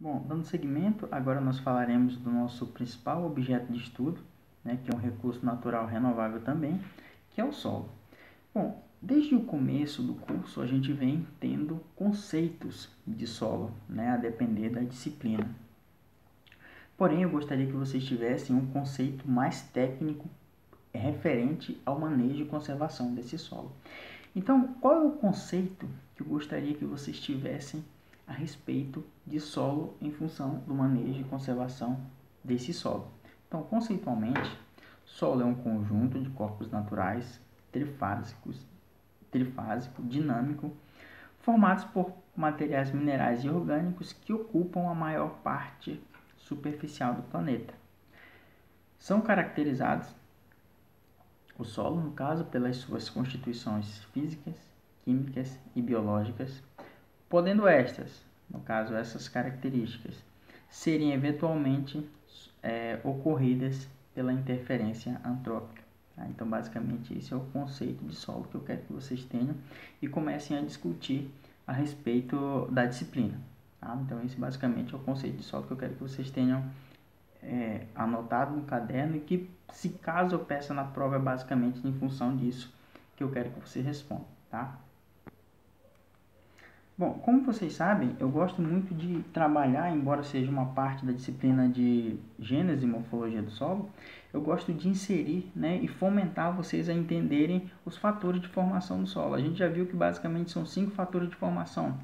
Bom, dando seguimento, agora nós falaremos do nosso principal objeto de estudo, né, que é um recurso natural renovável também, que é o solo. Bom, desde o começo do curso a gente vem tendo conceitos de solo, né, a depender da disciplina. Porém, eu gostaria que vocês tivessem um conceito mais técnico referente ao manejo e conservação desse solo. Então, qual é o conceito que eu gostaria que vocês tivessem a respeito de solo em função do manejo e conservação desse solo? Então, conceitualmente, solo é um conjunto de corpos naturais trifásico, dinâmico, formados por materiais minerais e orgânicos que ocupam a maior parte superficial do planeta. São caracterizados o solo, no caso, pelas suas constituições físicas, químicas e biológicas, podendo estas, no caso essas características, serem eventualmente ocorridas pela interferência antrópica. Tá? Então, basicamente, esse é o conceito de solo que eu quero que vocês tenham e comecem a discutir a respeito da disciplina. Tá? Então, esse basicamente é o conceito de solo que eu quero que vocês tenham anotado no caderno e que, se caso eu peça na prova, é basicamente em função disso que eu quero que você responda, tá? Bom, como vocês sabem, eu gosto muito de trabalhar, embora seja uma parte da disciplina de Gênese e Morfologia do Solo, eu gosto de inserir, né, e fomentar vocês a entenderem os fatores de formação do solo. A gente já viu que basicamente são 5 fatores de formação: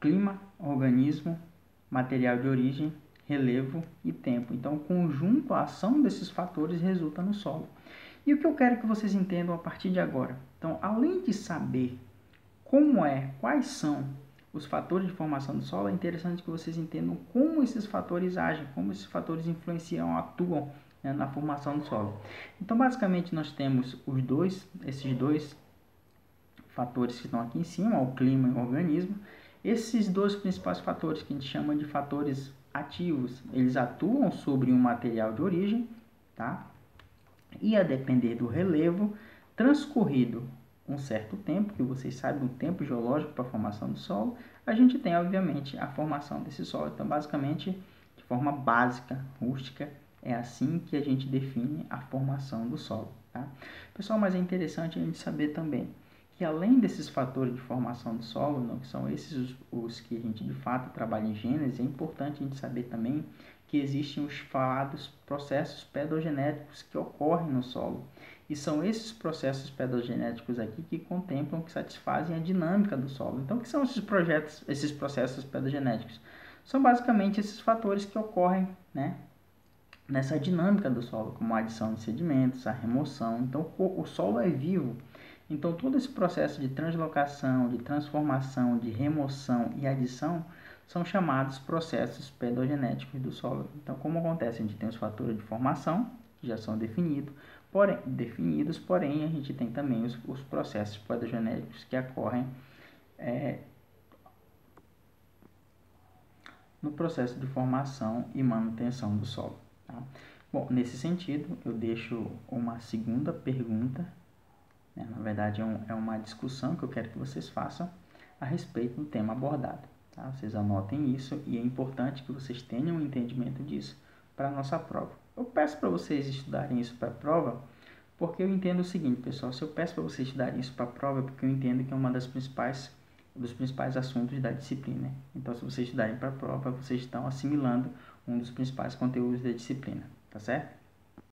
clima, organismo, material de origem, relevo e tempo. Então, o conjunto, a ação desses fatores resulta no solo. E o que eu quero que vocês entendam a partir de agora? Então, além de saber quais são os fatores de formação do solo, é interessante que vocês entendam como esses fatores agem, como esses fatores influenciam, atuam, né, na formação do solo. Então, basicamente, nós temos esses dois fatores que estão aqui em cima, o clima e o organismo. Esses dois principais fatores, que a gente chama de fatores ativos, eles atuam sobre um material de origem, tá? E a depender do relevo, transcorrido um certo tempo, que vocês sabem, um tempo geológico para a formação do solo, a gente tem, obviamente, a formação desse solo. Então, basicamente, de forma básica, rústica, é assim que a gente define a formação do solo, tá? Pessoal, mas é interessante a gente saber também que, além desses fatores de formação do solo, não, que são esses os que a gente de fato trabalha em Gênese, é importante a gente saber também que existem os falados processos pedogenéticos que ocorrem no solo. E são esses processos pedogenéticos aqui que contemplam, que satisfazem a dinâmica do solo. Então, o que são esses processos pedogenéticos? São basicamente esses fatores que ocorrem, né, nessa dinâmica do solo, como a adição de sedimentos, a remoção. Então, o solo é vivo. Então, todo esse processo de translocação, de transformação, de remoção e adição são chamados processos pedogenéticos do solo. Então, como acontece? A gente tem os fatores de formação, que já são definidos, porém a gente tem também os processos pedogenéticos que ocorrem no processo de formação e manutenção do solo. Tá? Bom, nesse sentido, eu deixo uma segunda pergunta, né? Na verdade, é uma discussão que eu quero que vocês façam a respeito do tema abordado. Tá? Vocês anotem isso e é importante que vocês tenham um entendimento disso para a nossa prova. Eu peço para vocês estudarem isso para a prova, porque eu entendo o seguinte, pessoal: se eu peço para vocês estudarem isso para a prova, é porque eu entendo que é uma dos principais assuntos da disciplina. Então, se vocês estudarem para a prova, vocês estão assimilando um dos principais conteúdos da disciplina, tá certo?